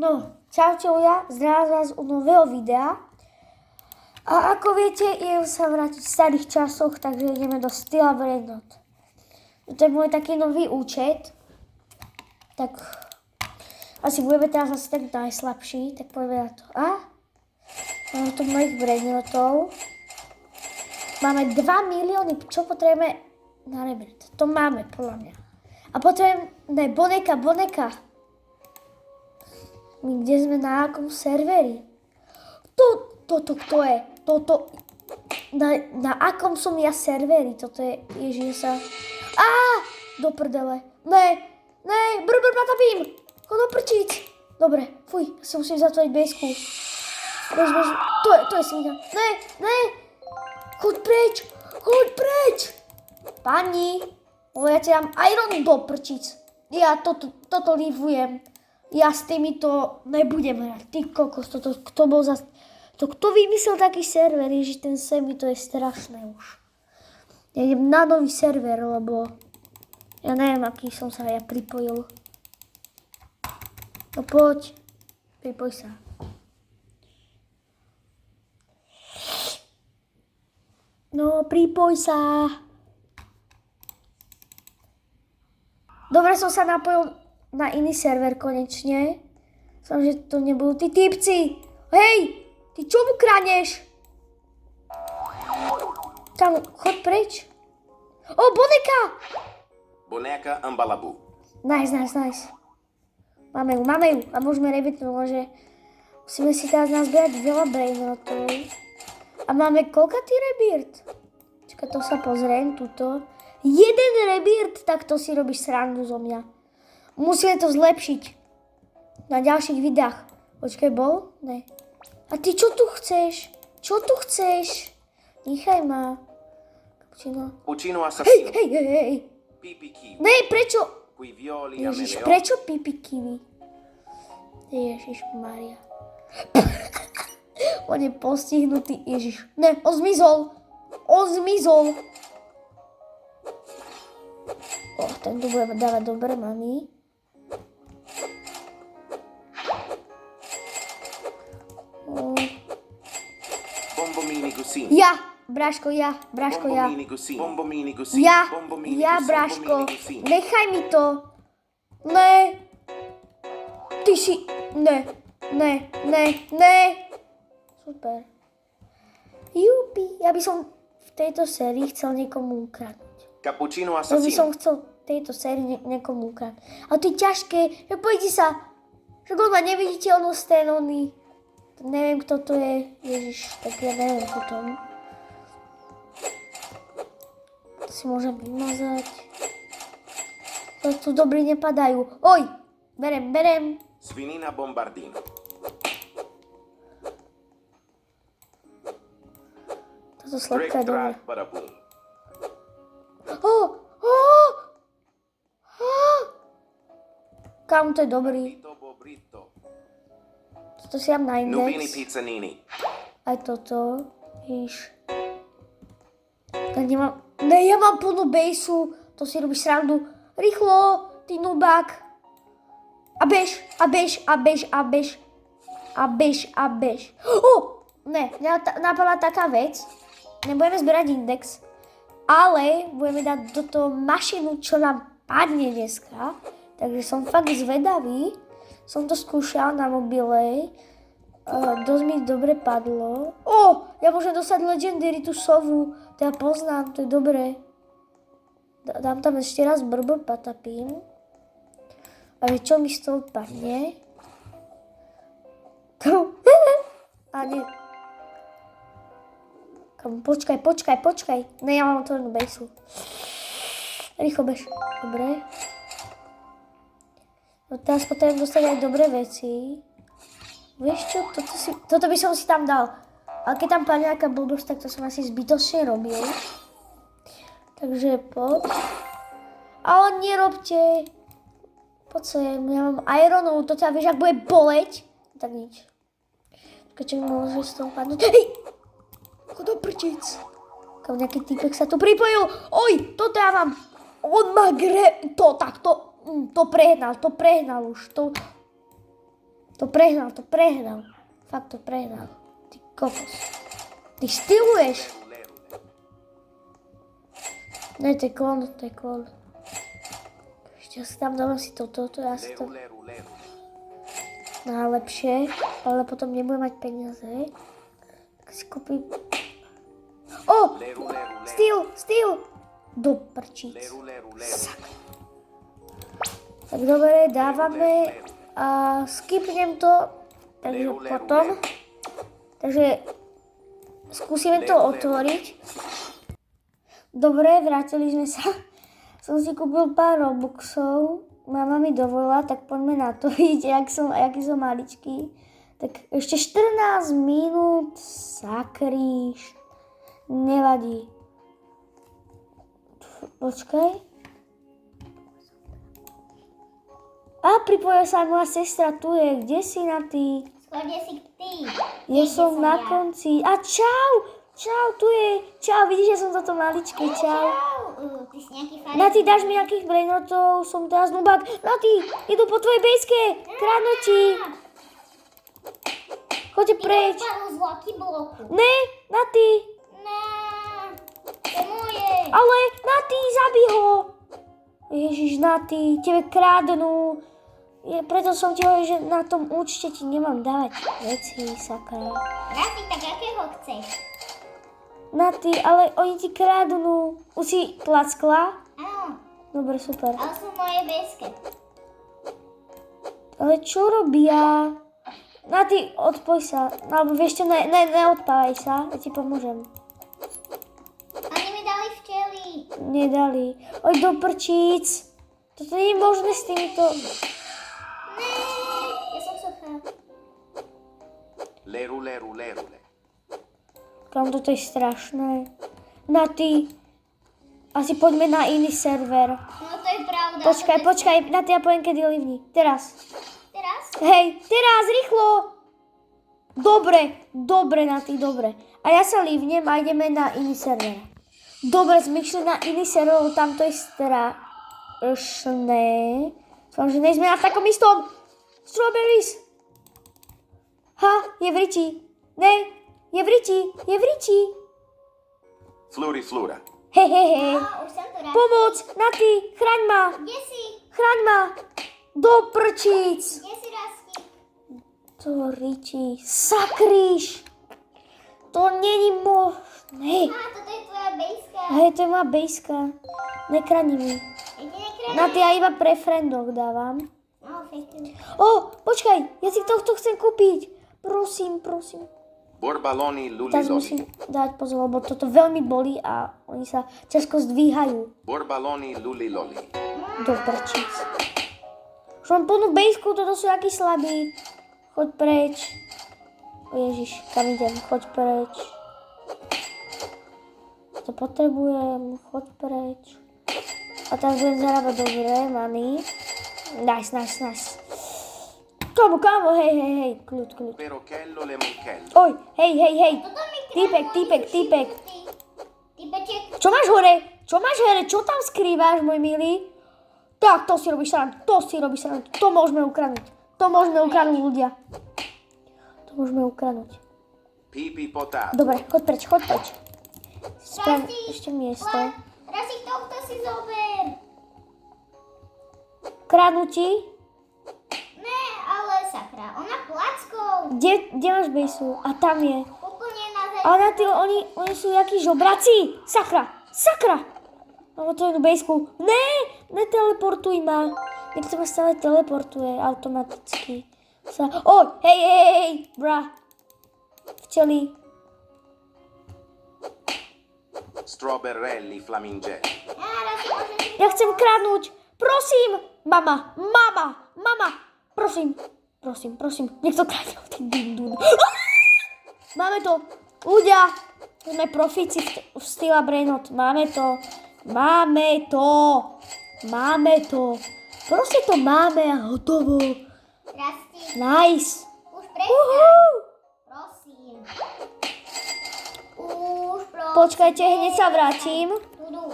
No, čaute ľudia, zdravím vás u nového videa. A ako viete, idem sa vrátiť v starých časoch, takže ideme do Styla Brainrot. To je môj taký nový účet. Tak asi budeme teraz asi tak najslabší, tak poďme na to. A? Máme tu mojich Brainrotov. Máme 2 milióny, čo potrebujeme na rebirth? To máme, podľa mňa. A potrebujeme boneka. My kde sme na akom serveri? Toto kto je? Na akom som ja serveri? Toto je, ježiš sa... Do prdele. Ne, patapím. Chod do prčíc. Dobre, fuj, ja sa musím zatvoriť besku. Bež, to je svinia. Ne, chod preč. Pani, ja ti dám iron do prčíc. Ja toto livujem. Ja s týmito nebudem hrať. Ty kokos, kto vymyslel taký server? Ježiš, ten semi, to je strašné už. Ja idem na nový server, lebo ja neviem, aký som sa ja pripojil. No poď, pripoj sa. No, pripoj sa. Dobre, som sa napojil na iný server konečne. Som, že to nebudú tí typci. Hej, ty čo mu kradneš? Tam, chod preč. O, boneka! Boneca Ambalabu. Nice. Máme ju. A môžeme rebitnúť, že musíme si teraz nazbierať veľa brainrotov. A máme koľkatý rebirth? Čakaj, to sa pozriem, tuto. 1 rebirth, tak to si robíš srandu zo mňa. Musíme to zlepšiť na ďalších videách. Počkaj, bol? Ne. A ty čo tu chceš? Nechaj ma. Puccino assassino. Hej. Pipi kiwi. Ne, prečo? Qui violi Ježiš, ameneo. prečo pipi kiwi? Ježiš Maria. On je postihnutý, Ježiš. Ne, on zmizol. Ten tu bude dávať dobre, mami. Bombomini gusini. Bráško, ja. Bombomini gusini. Ja, bráško. Nechaj mi to. Ne. Ty si... Ne. Super. Jupi. Ja by som v tejto sérii chcel niekomu ukradnúť. Cappuccino Ja by som assassino. chcel v tejto sérii niekomu ukradnúť. Ale to je ťažké. Pojdi sa. Však on má neviditeľnosť ten oný. Neviem, kto to je. Ježiš, tak ja neviem potom. To si môžem vymazať. To tu dobrí nepadajú. Oj, berem. Svinina bombardino. Toto slepka je dobré. Barabum. Kam to je dobrý. Brito. Toto si dám na Nubini index. pizzanini. Aj toto. Víš. Tak nemám... Ne, ja mám plnú baseu. To si robíš srandu. Rýchlo, ty nubák. A bež. Ne, napadla taká vec. Nebudeme zberať index, ale budeme dať do toho mašinu, čo nám padne dneska. Takže som fakt zvedavý. Som to skúšal na mobile. Dosť mi dobre padlo. Ja môžem dostať Legendary, tú sovu. To ja poznám, to je dobré. Dám tam ešte raz patapím. A vie, čo mi z toho padne? A nie. Počkaj. Ne, ja mám otvorenú baseu. Rýchlo bež. Dobre. No teraz potrebujem dostať aj dobré veci. Vieš čo, toto by som si tam dal. Ale keď tam padne nejaká blbosť, tak to som asi zbytočne robil. Takže poď. Ale nerobte. Poď sem, ja mám ironov, to ťa vieš, ak bude boleť. Tak nič. Keď mi môže z toho padnúť. Hej! Chod do prčic. Kam nejaký týpek sa tu pripojil. Oj, toto ja mám. On má to prehnal už. To prehnal. Fakt to prehnal. Ty kokos. Ty styluješ. Ne, to je klon. Ešte si tam dám si toto, ja si to najlepšie, ale potom nebudem mať peniaze. Tak si kúpim. Styl! Do prčíc. Tak dobre, dávame a skipnem to, takže potom. Takže skúsime to otvoriť. Dobre, vrátili sme sa. Som si kúpil pár Robuxov. Mama mi dovolila, tak poďme na to vidieť, aký som maličký. Tak ešte 14 minút, sakríš. Nevadí. Počkaj. Pripojila sa moja sestra, tu je. Kde si na ty? Skladne si ty. Ja som na konci. Čau, tu je. Čau, vidíš, že som toto maličké. Čau. Ty si nejaký farek. Na ty dáš mi nejakých brainotov, som teraz nubák. Na ty, idú po tvojej bejske. Kradnutí. Choďte preč. Ty máš zlaký bloku. Ne, na ty. To je moje. Ale na ty, zabij ho. Ježiš, na ty, tebe kradnú. Preto som ti hovoril, že na tom účte ti nemám dávať veci, sakra. Rafi, tak akého chceš? Na ty, ale oni ti kradnú. Už si plackla? Áno, Dobre, super. ale sú moje beske. Ale čo robia? Na ty, odpoj sa. Alebo vieš čo, neodpávaj sa, ja ti pomôžem. Oni mi dali včely. Nedali. Oj, do prčíc. Toto nie je možné s týmito. Ja som suchá. Leru. Kam toto je strašné. Na ty. Asi poďme na iný server. No to je pravda. Počkaj, na ty, ja poviem, kedy livní. Teraz. Teraz? Hej, teraz, rýchlo. Dobre, na ty, dobre. A ja sa livnem a ideme na iný server. Dobre, sme išli na iný server, lebo tamto je strašné. Dúfam, že nejsme na takom istom. Strawberries. Je v riči. Ne, je v riči. Flura. Hej. Už som tu raz. Pomoc, na ty, chraň ma. Kde si? Chraň ma. Do prčíc. Kde si Rastík? To riči. Sakríš. To není možné. Toto je tvoja bejska. Hej, to je moja bejska. Nekradni mi. Ja ti nekradnem. Na ty ja iba pre friendok dávam. No, fake. Počkaj, ja si tohto chcem kúpiť. Prosím. Borbaloni Teraz luliloli. musím dať pozor, lebo toto veľmi bolí a oni sa ťažko zdvíhajú. Borbaloni luliloli. Do prčíc. Už mám plnú bejsku, toto sú akí slabí. Choď preč. Ježiš, kam idem? Choď preč. To potrebujem, choď preč. A teraz budem zarábať dobre, money. Nice. Kámo, hej, kľud. Perochello lemoncello. Oj, hej. Toto mi Týpek. Typeček. Čo máš hore? Čo tam skrývaš, môj milý? Tak, to si robíš srandu. To môžeme ukradnúť. Ľudia. To môžeme ukradnúť. Pipi potato. Dobre, choď preč. Sprav ešte miesto. Rasík, tohto si zober. Kradnutí. Ne, ale sakra, ona plackou. Kde máš bejsu? A tam je. Úplne na zem. A na ty, oni sú jakí žobraci. Sakra. Mám to jednu bejsku. Neteleportuj ma. Niekto ma stále teleportuje automaticky. Hej, bra. Včeli. Strawberrelli flamingelli. Rasík, môžeš... Ja chcem kradnúť. Prosím. Mama. Prosím. Niekto kradne od tým dindún. Máme to. Ľudia. Sme profíci v Stila Brainot. Máme to. Proste to máme a hotovo. Rastík, Nice. už prestaň. Prosím. Už prosím. Počkajte, hneď sa vrátim. Tudu.